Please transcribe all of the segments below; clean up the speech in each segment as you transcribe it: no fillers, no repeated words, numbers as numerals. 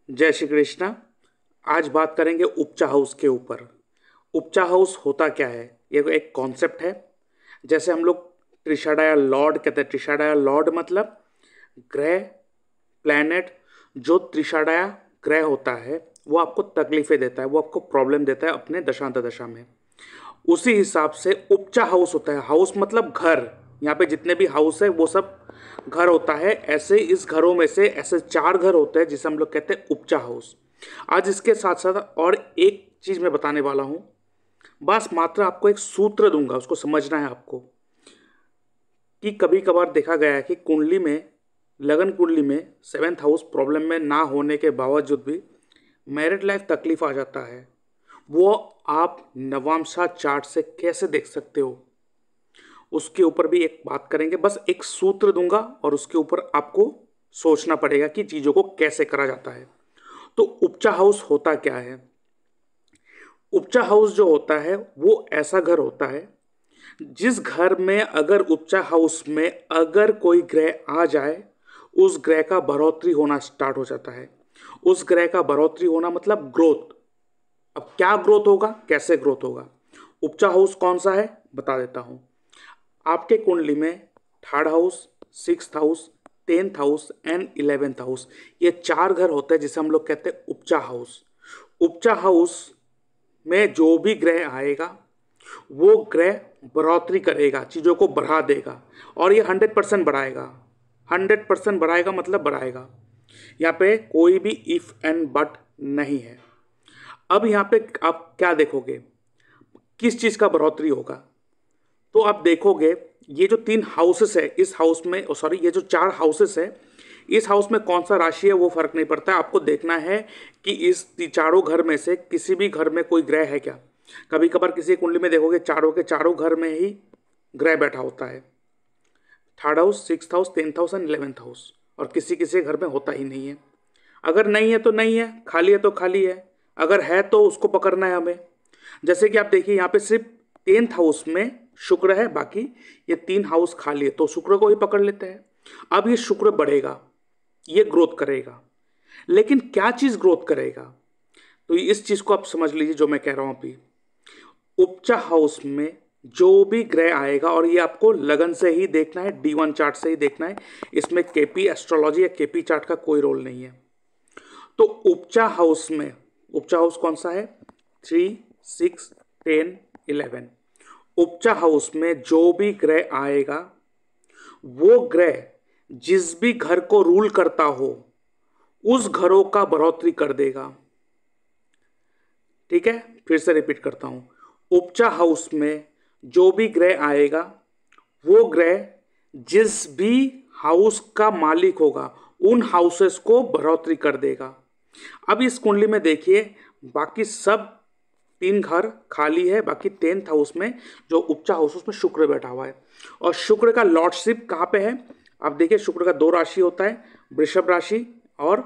जय श्री कृष्णा। आज बात करेंगे उपचा हाउस के ऊपर। उपचा हाउस होता क्या है? ये एक कॉन्सेप्ट है। जैसे हम लोग ट्रिशाडाया लॉर्ड कहते हैं। ट्रिशाडाया लॉर्ड मतलब ग्रह, प्लैनेट। जो त्रिशाडाया ग्रह होता है वो आपको तकलीफें देता है, वो आपको प्रॉब्लम देता है अपने दशांतदशा में। उसी हिसाब से उपचा हाउस होता है। हाउस मतलब घर। यहाँ पे जितने भी हाउस है वो सब घर होता है। ऐसे इस घरों में से ऐसे 4 घर होते हैं जिसे हम लोग कहते हैं उपचा हाउस। आज इसके साथ साथ और एक चीज मैं बताने वाला हूं। बस मात्र आपको एक सूत्र दूंगा, उसको समझना है आपको। कि कभी कभार देखा गया है कि कुंडली में, लगन कुंडली में 7th हाउस प्रॉब्लम में ना होने के बावजूद भी मैरिड लाइफ तकलीफ आ जाता है। वो आप नवामशा चार्ट से कैसे देख सकते हो, उसके ऊपर भी एक बात करेंगे। बस एक सूत्र दूंगा और उसके ऊपर आपको सोचना पड़ेगा कि चीजों को कैसे करा जाता है। तो उपचा हाउस होता क्या है? उपचा हाउस जो होता है वो ऐसा घर होता है जिस घर में अगर उपचा हाउस में अगर कोई ग्रह आ जाए, उस ग्रह का बढ़ोतरी होना स्टार्ट हो जाता है। उस ग्रह का बढ़ोतरी होना मतलब ग्रोथ। अब क्या ग्रोथ होगा, कैसे ग्रोथ होगा? उपचा हाउस कौन सा है बता देता हूं। आपके कुंडली में 3rd house, 6th house, 10th house and 11th house, ये 4 घर होते हैं जिसे हम लोग कहते हैं उपचा हाउस। उपचा हाउस में जो भी ग्रह आएगा वो ग्रह बढ़ोतरी करेगा, चीज़ों को बढ़ा देगा। और ये 100% बढ़ाएगा। 100% बढ़ाएगा मतलब बढ़ाएगा। यहाँ पे कोई भी इफ एंड बट नहीं है। अब यहाँ पे आप क्या देखोगे, किस चीज़ का बढ़ोतरी होगा? तो आप देखोगे ये जो 3 हाउसेस है, इस हाउस में सॉरी ये जो 4 हाउसेस है, इस हाउस में कौन सा राशि है वो फर्क नहीं पड़ता है। आपको देखना है कि इस चारों घर में से किसी भी घर में कोई ग्रह है क्या। कभी कभार किसी कुंडली में देखोगे चारों के चारों घर में ही ग्रह बैठा होता है। 3rd house, 6th house, 10th house and 11th house. और किसी किसी घर में होता ही नहीं है। अगर नहीं है तो नहीं है, खाली है तो खाली है। अगर है तो उसको पकड़ना है हमें। जैसे कि आप देखिए यहाँ पे सिर्फ 10th हाउस में शुक्र है, बाकी ये 3 हाउस खाली है, तो शुक्र को ही पकड़ लेते हैं। अब ये शुक्र बढ़ेगा, ये ग्रोथ करेगा। लेकिन क्या चीज ग्रोथ करेगा? तो इस चीज को आप समझ लीजिए जो मैं कह रहा हूं अभी। उपचा हाउस में जो भी ग्रह आएगा, और ये आपको लगन से ही देखना है, D1 चार्ट से ही देखना है। इसमें केपी एस्ट्रोलॉजी या केपी चार्ट का कोई रोल नहीं है। तो उपचा हाउस में, उपचा हाउस कौन सा है? 3, 6, 10, 11। उपचा हाउस में जो भी ग्रह आएगा वो ग्रह जिस भी घर को रूल करता हो उस घरों का बढ़ोतरी कर देगा। ठीक है, फिर से रिपीट करता हूं। उपचा हाउस में जो भी ग्रह आएगा वो ग्रह जिस भी हाउस का मालिक होगा उन हाउसेस को बढ़ोतरी कर देगा। अब इस कुंडली में देखिए बाकी सब 3 घर खाली है। बाकी 10th हाउस में जो उपचा हाउस उसमें शुक्र बैठा हुआ है। और शुक्र का लॉर्डशिप कहाँ पे है? आप देखिए शुक्र का 2 राशि होता है, वृषभ राशि और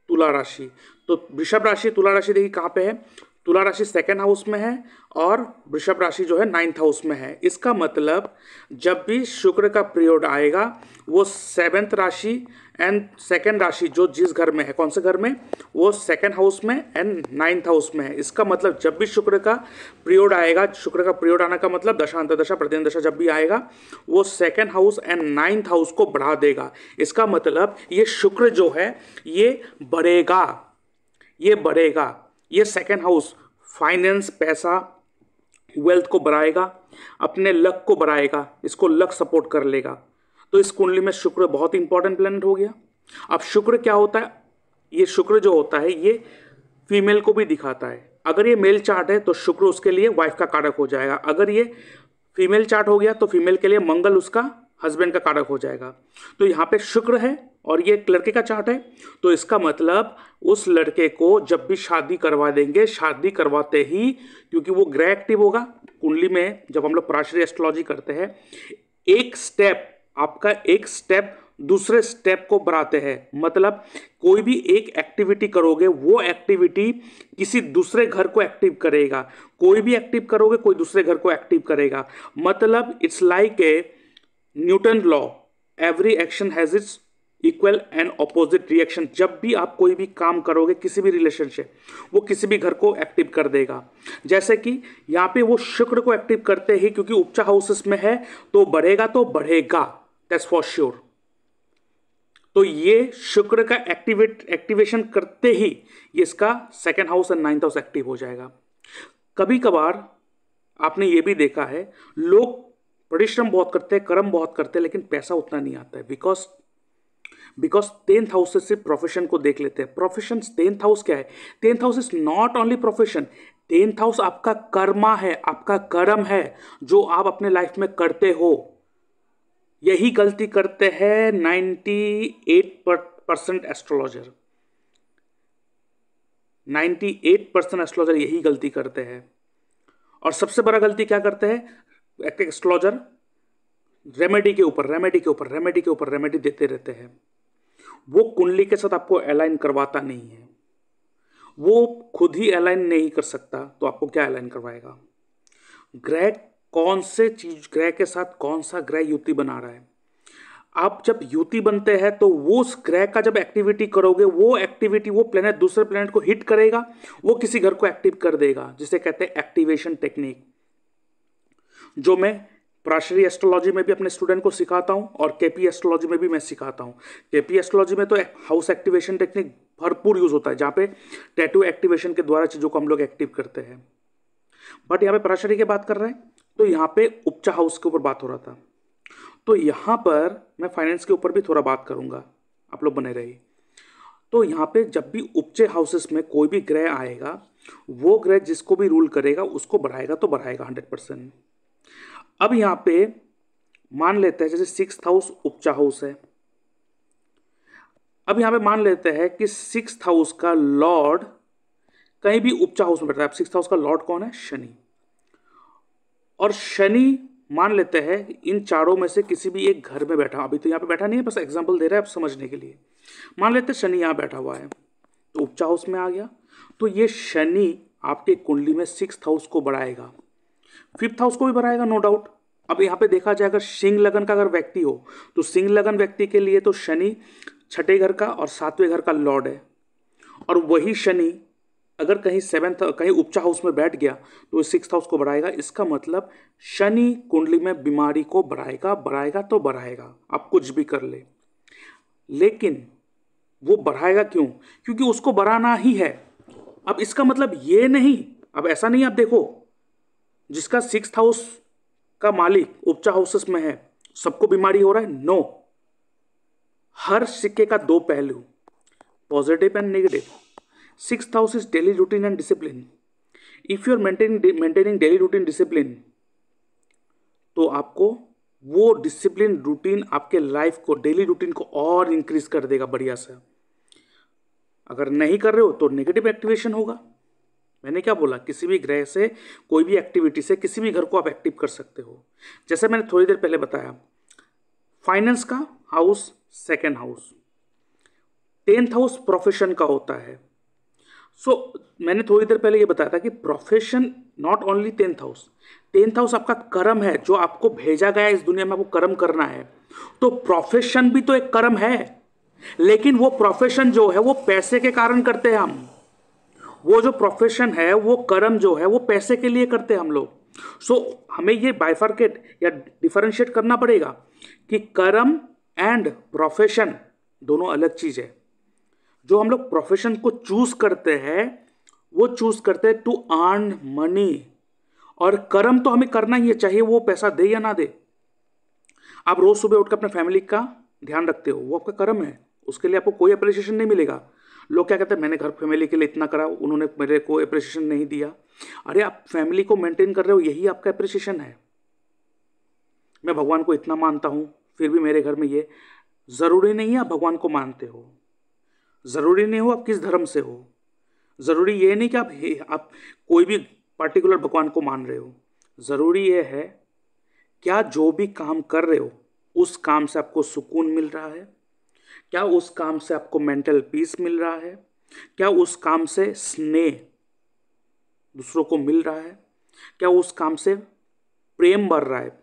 तुला राशि। तो वृषभ राशि, तुला राशि देखिए कहाँ पे है। तुला राशि 2nd हाउस में है और वृषभ राशि जो है 9th हाउस में है। इसका मतलब जब भी शुक्र का पीरियड आएगा वो 7th राशि एंड 2nd राशि जो जिस घर में है, कौन से घर में, वो 2nd हाउस में एंड 9th हाउस में है। इसका मतलब जब भी शुक्र का पीरियड आएगा, शुक्र का पीरियड आने का मतलब दशांतदशा प्रतिदशा जब भी आएगा वो 2nd house and 9th house को बढ़ा देगा। इसका मतलब ये शुक्र जो है ये बढ़ेगा, ये बढ़ेगा। ये 2nd हाउस फाइनेंस, पैसा, वेल्थ को बढ़ाएगा, अपने लक को बढ़ाएगा, इसको लक सपोर्ट कर लेगा। तो इस कुंडली में शुक्र बहुत इंपॉर्टेंट प्लैनेट हो गया। अब शुक्र क्या होता है? ये शुक्र जो होता है ये फीमेल को भी दिखाता है। अगर ये मेल चार्ट है तो शुक्र उसके लिए वाइफ का कारक हो जाएगा। अगर ये फीमेल चार्ट हो गया तो फीमेल के लिए मंगल उसका हस्बैंड का कारक हो जाएगा। तो यहाँ पे शुक्र है और ये एक लड़के का चार्ट है, तो इसका मतलब उस लड़के को जब भी शादी करवा देंगे, शादी करवाते ही, क्योंकि वो ग्रह एक्टिव होगा कुंडली में। जब हम लोग पराशरी एस्ट्रोलॉजी करते हैं, एक स्टेप, आपका एक स्टेप दूसरे स्टेप को बढ़ाते हैं। मतलब कोई भी एक एक्टिविटी करोगे वो एक्टिविटी किसी दूसरे घर को एक्टिव करेगा। कोई भी एक्टिव करोगे कोई दूसरे घर को एक्टिव करेगा। मतलब it's like A Newton law, every action has its equal and opposite reaction. जब भी आप कोई भी काम करोगे किसी भी रिलेशन से, वो किसी भी घर को एक्टिव कर देगा। जैसे कि यहाँ पे वो शुक्र को एक्टिव करते ही, क्योंकि उपचा हाउसेस में है तो बढ़ेगा, दैट्स फॉर श्योर। तो ये शुक्र का एक्टिवेशन करते ही ये इसका second house and ninth house active हो जाएगा। कभी कभार आपने ये भी देखा है, लोग परिश्रम बहुत करते हैं, कर्म बहुत करते हैं, लेकिन पैसा उतना नहीं आता है, बिकॉज टेंथ हाउस से सिर्फ प्रोफेशन को देख लेते हैं। प्रोफेशन, टेंथ हाउस क्या है? Tenth house is not only profession, tenth house आपका कर्मा है, आपका कर्म है, जो आप अपने लाइफ में करते हो। यही गलती करते हैं 98% एस्ट्रोलॉजर, 98% एस्ट्रोलॉजर यही गलती करते हैं। और सबसे बड़ा गलती क्या करते हैं एस्ट्रोलॉजर? रेमेडी के ऊपर रेमेडी देते रहते हैं। वो कुंडली के साथ आपको अलाइन करवाता नहीं है, वो खुद ही अलाइन नहीं कर सकता, तो आपको क्या अलाइन करवाएगा? ग्रह कौन से चीज, ग्रह के साथ कौन सा ग्रह युति बना रहा है। आप जब युति बनते हैं तो वो उस ग्रह का जब एक्टिविटी करोगे, वो एक्टिविटी, वो प्लेनेट दूसरे प्लेनेट को हिट करेगा, वो किसी घर को एक्टिव कर देगा, जिसे कहते हैं एक्टिवेशन टेक्निक, जो मैं प्राशरी एस्ट्रोलॉजी में भी अपने स्टूडेंट को सिखाता हूं और केपी एस्ट्रोलॉजी में भी मैं सिखाता हूं। केपी एस्ट्रोलॉजी में तो हाउस एक्टिवेशन टेक्निक भरपूर यूज होता है, जहां पे टैटू एक्टिवेशन के द्वारा चीजों को हम लोग एक्टिव करते हैं। बट यहाँ पे प्राशरी की बात कर रहे हैं, तो यहाँ पे उपचा हाउस के ऊपर बात हो रहा था। तो यहाँ पर मैं फाइनेंस के ऊपर भी थोड़ा बात करूंगा, आप लोग बने रहिए। तो यहाँ पे जब भी उपचे हाउसेस में कोई भी ग्रह आएगा, वो ग्रह जिसको भी रूल करेगा उसको बढ़ाएगा तो बढ़ाएगा 100%। अब यहाँ पे मान लेते हैं जैसे सिक्स्थ हाउस उपचा हाउस है। अब यहाँ पे मान लेते हैं कि सिक्स्थ हाउस का लॉर्ड कहीं भी उपचा हाउस में बैठा है। अब सिक्स्थ हाउस का लॉर्ड कौन है? शनि। और शनि मान लेते हैं इन चारों में से किसी भी एक घर में बैठा, अभी तो यहाँ पे बैठा नहीं है, बस एग्जांपल दे रहा है आप समझने के लिए। मान लेते हैं शनि यहाँ बैठा हुआ है, तो उपचा हाउस में आ गया, तो ये शनि आपके कुंडली में सिक्स्थ हाउस को बढ़ाएगा, फिफ्थ हाउस को भी बढ़ाएगा, नो डाउट। अब यहाँ पे देखा जाए, अगर सिंह लगन का अगर व्यक्ति हो, तो सिंह लगन व्यक्ति के लिए तो शनि छठे घर का और सातवें घर का लॉर्ड है। और वही शनि अगर कहीं कहीं उपचा हाउस में बैठ गया तो सिक्स्थ हाउस को बढ़ाएगा। इसका मतलब शनि कुंडली में बीमारी को बढ़ाएगा तो बढ़ाएगा, आप कुछ भी कर ले। लेकिन वो बढ़ाएगा क्यों? क्योंकि उसको बढ़ाना ही है। अब इसका मतलब ये नहीं, अब ऐसा नहीं, आप देखो जिसका सिक्स्थ हाउस का मालिक उपचा हाउसेस में है सबको बीमारी हो रहा है? नो। हर सिक्के का दो पहलू, positive and negative. Sixth house is daily routine and discipline. If you are maintaining daily routine discipline, तो आपको वो डिसिप्लिन रूटीन आपके लाइफ को, डेली रूटीन को और इंक्रीज कर देगा बढ़िया से। अगर नहीं कर रहे हो तो नेगेटिव एक्टिवेशन होगा। मैंने क्या बोला? किसी भी ग्रह से, कोई भी एक्टिविटी से किसी भी घर को आप एक्टिव कर सकते हो। जैसे मैंने थोड़ी देर पहले बताया, फाइनेंस का house second house, tenth house profession का होता है। मैंने थोड़ी देर पहले ये बताया था कि profession not only tenth house आपका कर्म है, जो आपको भेजा गया इस दुनिया में, आपको कर्म करना है। तो प्रोफेशन भी तो एक कर्म है, लेकिन वो प्रोफेशन जो है वो पैसे के कारण करते हैं हम। वो जो प्रोफेशन है, वो कर्म जो है, वो पैसे के लिए करते हैं हम लोग। हमें ये बाइफर्केट या डिफरेंशिएट करना पड़ेगा कि कर्म एंड प्रोफेशन दोनों अलग चीज है। जो हम लोग प्रोफेशन को चूज करते हैं, वो चूज करते हैं टू अर्न मनी, और कर्म तो हमें करना ही है, चाहे वो पैसा दे या ना दे। आप रोज सुबह उठकर अपने फैमिली का ध्यान रखते हो, वो आपका कर्म है, उसके लिए आपको कोई अप्रिसिएशन नहीं मिलेगा। लोग क्या कहते हैं, मैंने घर फैमिली के लिए इतना करा, उन्होंने मेरे को अप्रिसिएशन नहीं दिया। अरे आप फैमिली को मेंटेन कर रहे हो, यही आपका अप्रिसिएशन है। मैं भगवान को इतना मानता हूं, फिर भी मेरे घर में ये, जरूरी नहीं है आप भगवान को मानते हो, जरूरी नहीं हो आप किस धर्म से हो, जरूरी ये नहीं कि आप कोई भी पर्टिकुलर भगवान को मान रहे हो। जरूरी ये है क्या जो भी काम कर रहे हो उस काम से आपको सुकून मिल रहा है, क्या उस काम से आपको मेंटल पीस मिल रहा है, क्या उस काम से स्नेह दूसरों को मिल रहा है, क्या उस काम से प्रेम बढ़ रहा है,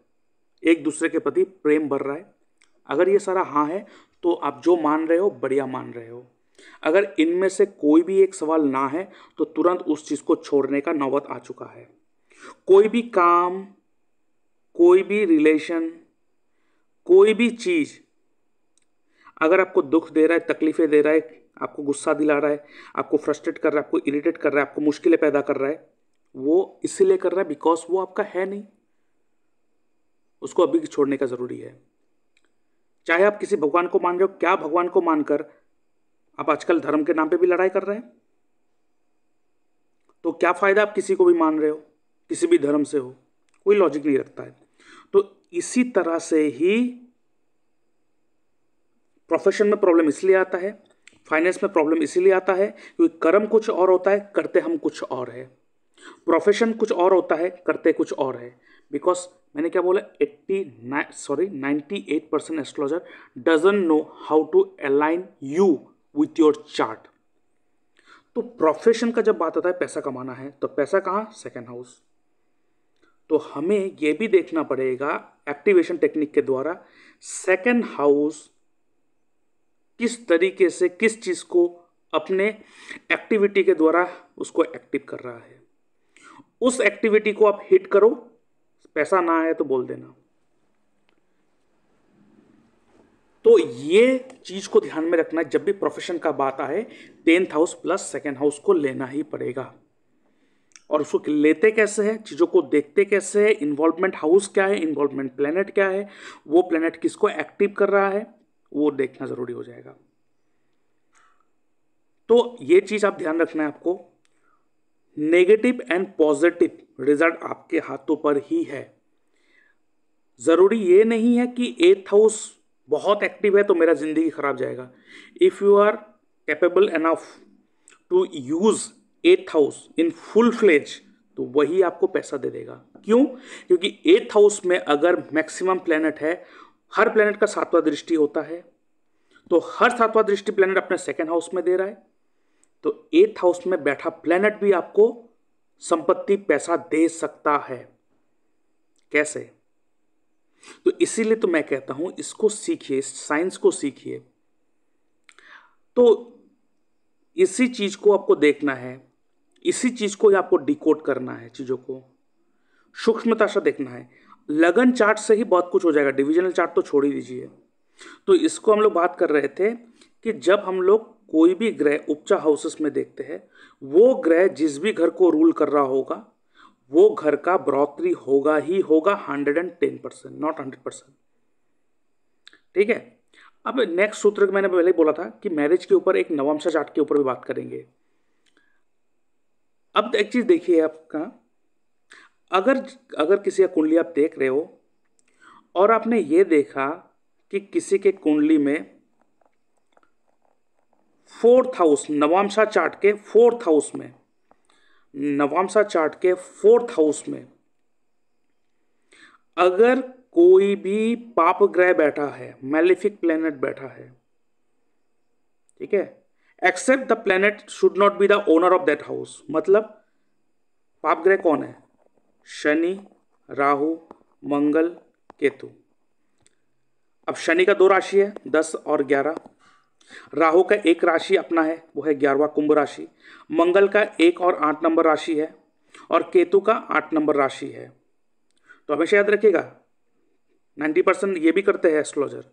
एक दूसरे के प्रति प्रेम बढ़ रहा है। अगर ये सारा हाँ है तो आप जो मान रहे हो बढ़िया मान रहे हो। अगर इनमें से कोई भी एक सवाल ना है तो तुरंत उस चीज को छोड़ने का नौबत आ चुका है। कोई भी काम, कोई भी रिलेशन, कोई भी चीज अगर आपको दुख दे रहा है, तकलीफें दे रहा है, आपको गुस्सा दिला रहा है, आपको फ्रस्ट्रेट कर रहा है, आपको इरिटेट कर रहा है, आपको मुश्किलें पैदा कर रहा है, वो इसीलिए कर रहा है बिकॉज वो आपका है नहीं। उसको अभी छोड़ने का जरूरी है। चाहे आप किसी भगवान को मान रहे हो, क्या भगवान को मानकर आप आजकल धर्म के नाम पे भी लड़ाई कर रहे हैं? तो क्या फायदा आप किसी को भी मान रहे हो, किसी भी धर्म से हो, कोई लॉजिक नहीं रखता है। तो इसी तरह से ही प्रोफेशन में प्रॉब्लम इसलिए आता है, फाइनेंस में प्रॉब्लम इसीलिए आता है क्योंकि कर्म कुछ और होता है, करते हम कुछ और है। प्रोफेशन कुछ और होता है, करते कुछ और है। बिकॉज मैंने क्या बोला, 98% astrologer doesn't know how to align you with your chart. तो प्रोफेशन का जब बात आता है, पैसा कमाना है, तो पैसा कहाँ? Second house. तो हमें यह भी देखना पड़ेगा एक्टिवेशन टेक्निक के द्वारा सेकेंड हाउस किस तरीके से किस चीज को अपने एक्टिविटी के द्वारा उसको एक्टिव कर रहा है। उस एक्टिविटी को आप हिट करो, पैसा ना आए तो बोल देना। तो ये चीज को ध्यान में रखना है, जब भी प्रोफेशन का बात आए 10th house plus second house को लेना ही पड़ेगा। और उसको लेते कैसे है, चीजों को देखते कैसे है, इन्वॉल्वमेंट हाउस क्या है, इन्वॉल्वमेंट प्लेनेट क्या है, वो प्लेनेट किसको एक्टिव कर रहा है, वो देखना जरूरी हो जाएगा। तो ये चीज आप ध्यान रखना है आपको। नेगेटिव एंड पॉजिटिव रिजल्ट आपके हाथों पर ही है। जरूरी ये नहीं है कि 8th हाउस बहुत एक्टिव है तो मेरा जिंदगी खराब जाएगा। If you are capable enough to use 8th house in full fledge तो वही आपको पैसा दे देगा। क्यों? क्योंकि 8th हाउस में अगर मैक्सिमम प्लेनेट है, हर प्लेनेट का 7वां दृष्टि होता है, तो हर 7वां दृष्टि प्लेनेट अपने सेकेंड हाउस में दे रहा है। तो 8th हाउस में बैठा प्लेनेट भी आपको संपत्ति, पैसा दे सकता है। कैसे? तो इसीलिए तो मैं कहता हूं इसको सीखिए, साइंस को सीखिए। तो इसी चीज को आपको देखना है, इसी चीज को आपको डिकोड करना है, चीजों को सूक्ष्मता से देखना है। लगन चार्ट से ही बहुत कुछ हो जाएगा, डिविजनल चार्ट तो छोड़ ही दीजिए। तो इसको हम लोग बात कर रहे थे कि जब हम लोग कोई भी ग्रह उपचा हाउसेस में देखते हैं, वो ग्रह जिस भी घर को रूल कर रहा होगा वो घर का बृहस्पति होगा ही होगा, 110%, नॉट 100%। ठीक है। अब नेक्स्ट सूत्र मैंने पहले ही बोला था कि मैरिज के ऊपर एक नवमशा चार्ट के ऊपर भी बात करेंगे। अब एक चीज देखिए आपका, अगर किसी का कुंडली आप देख रहे हो और आपने ये देखा कि किसी के कुंडली में 4th हाउस, नवामशा चार्ट के 4th हाउस में, नवामशा चार्ट के 4th हाउस में अगर कोई भी पाप ग्रह बैठा है, मैलिफिक प्लेनेट बैठा है, ठीक है, except the planet should not be the owner of that house. मतलब पाप ग्रह कौन है? शनि, राहु, मंगल, केतु। अब शनि का 2 राशि है, 10 और 11। राहु का एक राशि अपना है, वो है 11वां कुंभ राशि। मंगल का 1 और 8 नंबर राशि है और केतु का 8 नंबर राशि है। तो हमेशा याद रखिएगा 90% ये भी करते हैं एस्ट्रोलॉजर,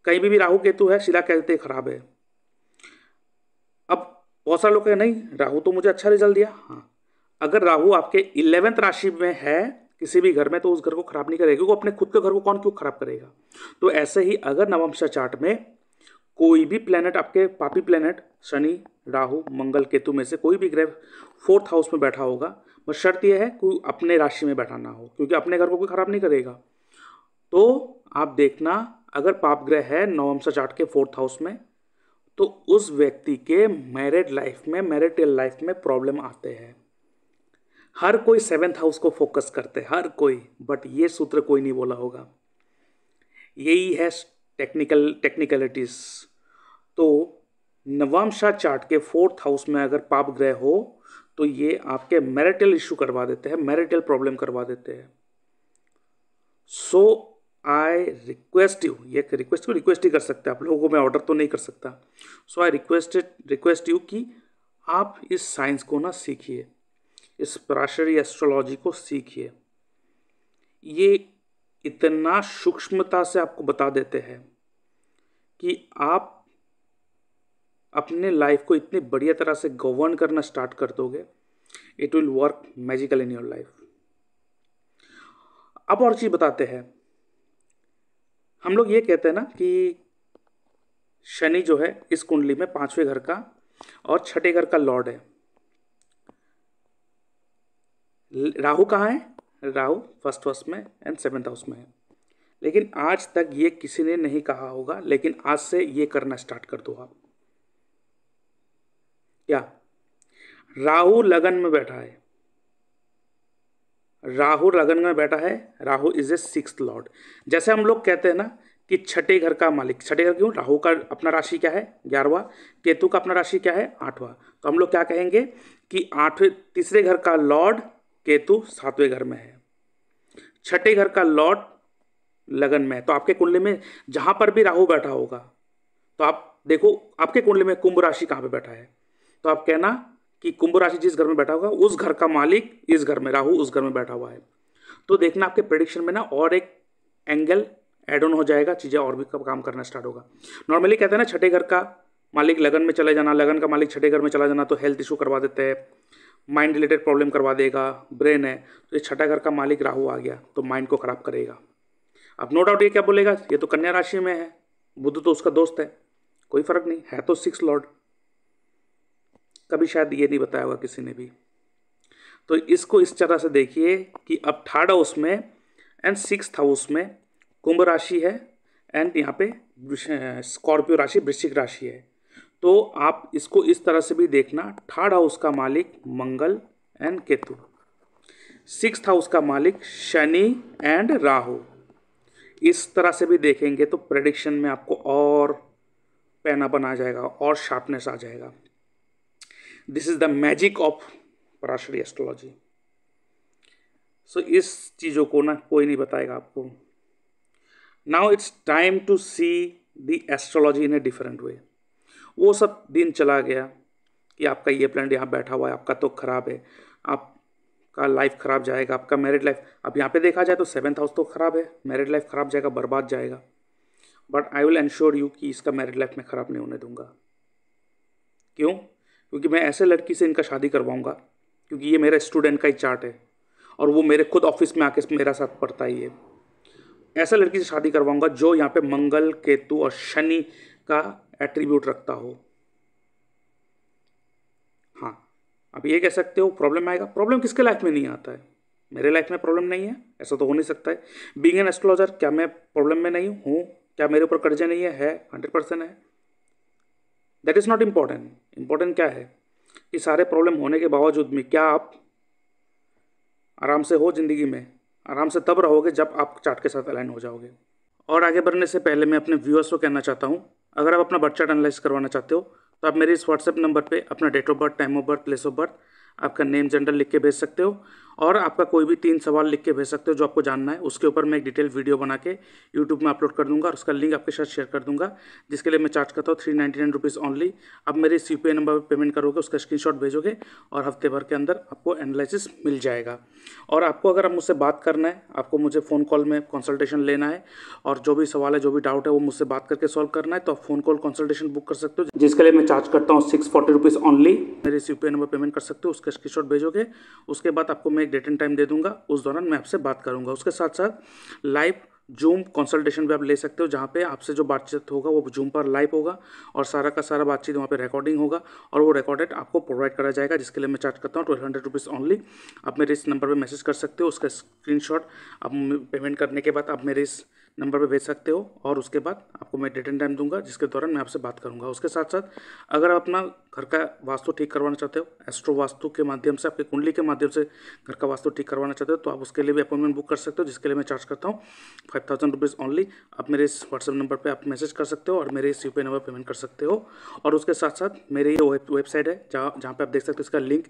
कहीं भी राहु केतु है सीधा कहते हैं खराब है। अब बहुत सारे लोग कहें नहीं राहु तो मुझे अच्छा रिजल्ट दिया। हाँ, अगर राहु आपके 11th राशि में है किसी भी घर में तो उस घर को खराब नहीं करेगा, क्योंकि अपने खुद के घर को कौन क्यों खराब करेगा। तो ऐसे ही अगर नवमशा चार्ट में कोई भी प्लेनेट, आपके पापी प्लेनेट शनि, राहु, मंगल, केतु में से कोई भी ग्रह 4th हाउस में बैठा होगा, बस शर्त यह है कि अपने राशि में बैठा ना हो, क्योंकि अपने घर को कोई खराब नहीं करेगा। तो आप देखना अगर पाप ग्रह है नवमशा चार्ट के 4th हाउस में तो उस व्यक्ति के मैरिड लाइफ में, मैरिटल लाइफ में प्रॉब्लम आते हैं। हर कोई 7th हाउस को फोकस करते हैं, हर कोई, बट ये सूत्र कोई नहीं बोला होगा। यही है टेक्निकलिटीज। तो नवमशा चार्ट के 4th हाउस में अगर पाप ग्रह हो तो ये आपके मैरिटल इश्यू करवा देते हैं, मैरिटल प्रॉब्लम करवा देते हैं। सो आई रिक्वेस्ट यू, ये रिक्वेस्ट ही कर सकते हैं आप लोगों को, मैं ऑर्डर तो नहीं कर सकता। सो आई रिक्वेस्ट यू कि आप इस साइंस को ना सीखिए, इस पराशरी एस्ट्रोलॉजी को सीखिए। ये इतना सूक्ष्मता से आपको बता देते हैं कि आप अपने लाइफ को इतनी बढ़िया तरह से गवर्न करना स्टार्ट कर दोगे, it will work magical in your life. अब और चीज बताते हैं, हम लोग ये कहते हैं ना कि शनि जो है इस कुंडली में 5वें घर का और 6ठे घर का लॉर्ड है। राहु कहाँ है? राहु फर्स्ट हाउस में एंड 7th हाउस में है। लेकिन आज तक ये किसी ने नहीं कहा होगा, लेकिन आज से ये करना स्टार्ट कर दो आप। क्या? राहु लगन में बैठा है, राहु लगन में बैठा है। Rahu is a 6th Lord. जैसे हम लोग कहते हैं ना कि 6ठे घर का मालिक, 6ठे घर क्यों? राहु का अपना राशि क्या है? 11वां। केतु का अपना राशि क्या है? 8वां। तो हम लोग क्या कहेंगे कि 8वें तीसरे घर का लॉर्ड केतु 7वें घर में है, 6ठे घर का लॉर्ड लगन में है। तो आपके कुंडली में जहां पर भी राहु बैठा होगा, तो आप देखो आपके कुंडली में कुंभ राशि कहां पे बैठा है, तो आप कहना कि कुंभ राशि जिस घर में बैठा होगा उस घर का मालिक इस घर में, राहु उस घर में बैठा हुआ है। तो देखना आपके प्रेडिक्शन में ना और एक एंगल एड ऑन हो जाएगा, चीजें और भी काम करना स्टार्ट होगा। नॉर्मली कहते हैं ना 6ठे घर का मालिक लगन में चले जाना, लगन का मालिक 6ठे घर में चला जाना तो हेल्थ इशू करवा देते हैं, माइंड रिलेटेड प्रॉब्लम करवा देगा, ब्रेन है। तो ये 6ठा घर का मालिक राहु आ गया तो माइंड को खराब करेगा। अब नो डाउट ये क्या बोलेगा, ये तो कन्या राशि में है, बुध तो उसका दोस्त है, कोई फर्क नहीं है, तो 6 लॉर्ड। कभी शायद ये नहीं बताया होगा किसी ने भी। तो इसको इस तरह से देखिए कि अब 3rd हाउस में एंड 6th हाउस में कुंभ राशि है एंड यहाँ पे स्कॉर्पियो राशि, वृश्चिक राशि है। तो आप इसको इस तरह से भी देखना, 3rd हाउस का मालिक मंगल एंड केतु, 6th हाउस का मालिक शनि एंड राहु। इस तरह से भी देखेंगे तो प्रेडिक्शन में आपको और पैनापन आ जाएगा और शार्पनेस आ जाएगा। This is the magic of Parashari astrology. So इस चीज़ों को ना कोई नहीं बताएगा आपको। Now it's time to see the astrology in a different way. वो सब दिन चला गया कि आपका ये प्लैनेट यहाँ बैठा हुआ है, आपका तो खराब है, आपका लाइफ खराब जाएगा, आपका मैरिड लाइफ। अब यहाँ पे देखा जाए तो 7th हाउस तो खराब है, मैरिड लाइफ खराब जाएगा, बर्बाद जाएगा। But I will ensure you कि इसका मैरिड लाइफ में खराब नहीं होने दूंगा। क्यों? क्योंकि मैं ऐसे लड़की से इनका शादी करवाऊंगा, क्योंकि ये मेरा स्टूडेंट का ही चार्ट है और वो मेरे खुद ऑफिस में आके मेरा साथ पढ़ता ही है। ऐसा लड़की से शादी करवाऊंगा जो यहाँ पे मंगल, केतु और शनि का एट्रीब्यूट रखता हो। हाँ, आप ये कह सकते हो प्रॉब्लम आएगा, प्रॉब्लम किसके लाइफ में नहीं आता है? मेरे लाइफ में प्रॉब्लम नहीं है, ऐसा तो हो नहीं सकता है। बीइंग एन एस्ट्रोलॉजर, क्या मैं प्रॉब्लम में नहीं हूँ? क्या मेरे ऊपर कर्जे नहीं है? 100% है। That is not important. Important क्या है कि सारे प्रॉब्लम होने के बावजूद में क्या आप आराम से हो जिंदगी में? आराम से तब रहोगे जब आप चार्ट के साथ अलाइन हो जाओगे। और आगे बढ़ने से पहले मैं अपने व्यूअर्स को कहना चाहता हूँ, अगर आप अपना बर्थ चार्ट एनालाइज करवाना चाहते हो तो आप मेरे इस व्हाट्सएप नंबर पे अपना date of birth, time of birth, place of birth, आपका नेम, जेंडर लिख के भेज सकते हो और आपका कोई भी 3 सवाल लिख के भेज सकते हो जो आपको जानना है। उसके ऊपर मैं एक डिटेल वीडियो बना के यूट्यूब में अपलोड कर दूंगा और उसका लिंक आपके साथ शेयर कर दूंगा, जिसके लिए मैं चार्ज करता हूँ 399 रुपीज़ ओनली। अब मेरे इस यूपीआई नंबर पर पेमेंट करोगे, उसका स्क्रीनशॉट भेजोगे और हफ्ते भर के अंदर आपको एनालिसिस मिल जाएगा। और आपको अगर आप मुझसे बात करना है, आपको मुझे फ़ोन कॉल में कंसल्टेशन लेना है और जो भी सवाल है, जो भी डाउट है वो मुझसे बात करके सॉल्व करना है, तो आप फ़ोन कॉल कंसल्टेशन बुक कर सकते हो, जिसके लिए मैं चार्ज करता हूँ 640 रुपीज़ ओनली। मेरे इस यूपीआई नंबर पेमेंट कर सकते हो, उसका स्क्रीनशॉट भेजोगे, उसके बाद आपको मैं एक डेट एंड टाइम दे दूंगा, उस दौरान मैं आपसे बात करूंगा। उसके साथ साथ लाइव जूम कंसल्टेशन भी आप ले सकते हो, जहाँ पे आपसे जो बातचीत होगा वो जूम पर लाइव होगा और सारा का सारा बातचीत वहाँ पे रिकॉर्डिंग होगा और वो रिकॉर्डेड आपको प्रोवाइड करा जाएगा, जिसके लिए मैं चार्ज करता हूँ 1200 रुपीज़ ओनली। आप मेरे इस नंबर पे मैसेज कर सकते हो, उसका स्क्रीनशॉट आप पेमेंट करने के बाद आप मेरे इस नंबर पे भेज सकते हो और उसके बाद आपको मैं डेट एंड टाइम दूंगा, जिसके दौरान मैं आपसे बात करूंगा। उसके साथ साथ अगर आप अपना घर का वास्तु ठीक करवाना चाहते हो, एस्ट्रो वास्तु के माध्यम से, आपकी कुंडली के माध्यम से घर का वास्तु ठीक करवाना चाहते हो, तो आप उसके लिए भी अपॉइंटमेंट बुक कर सकते हो, जिसके लिए मैं चार्ज करता हूँ 5000 रुपीज़ ओनली। आप मेरे इस व्हाट्सएप नंबर पर आप मैसेज कर सकते हो और मेरे इस यूपीआई नंबर पेमेंट कर सकते हो। और उसके साथ साथ मेरी ये वेबसाइट है जहाँ पे आप देख सकते हो, इसका लिंक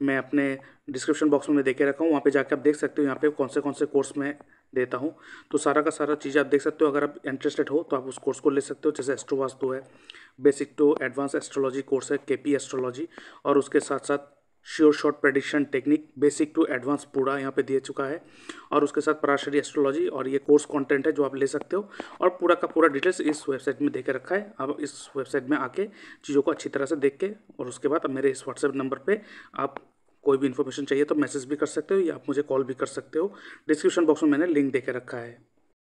मैं अपने डिस्क्रिप्शन बॉक्स में दे के रखा हूँ, वहाँ पे जाकर आप देख सकते हो यहाँ पे कौन से कोर्स में देता हूँ। तो सारा का सारा चीज़ आप देख सकते हो। अगर आप इंटरेस्टेड हो तो आप उस कोर्स को ले सकते हो। जैसे एस्ट्रो वास्तु है, basic to advance astrology course है केपी एस्ट्रोलॉजी, और उसके साथ साथ sure short prediction technique basic to advance पूरा यहाँ पे दिए चुका है, और उसके साथ पराशरी एस्ट्रोलॉजी, और ये कोर्स कंटेंट है जो आप ले सकते हो। और पूरा का पूरा डिटेल्स इस वेबसाइट में दे के रखा है। आप इस वेबसाइट में आके चीज़ों को अच्छी तरह से देख के, और उसके बाद मेरे इस व्हाट्सएप नंबर पे आप कोई भी इन्फॉर्मेशन चाहिए तो मैसेज भी कर सकते हो, या आप मुझे कॉल भी कर सकते हो। डिस्क्रिप्शन बॉक्स में मैंने लिंक दे के रखा है।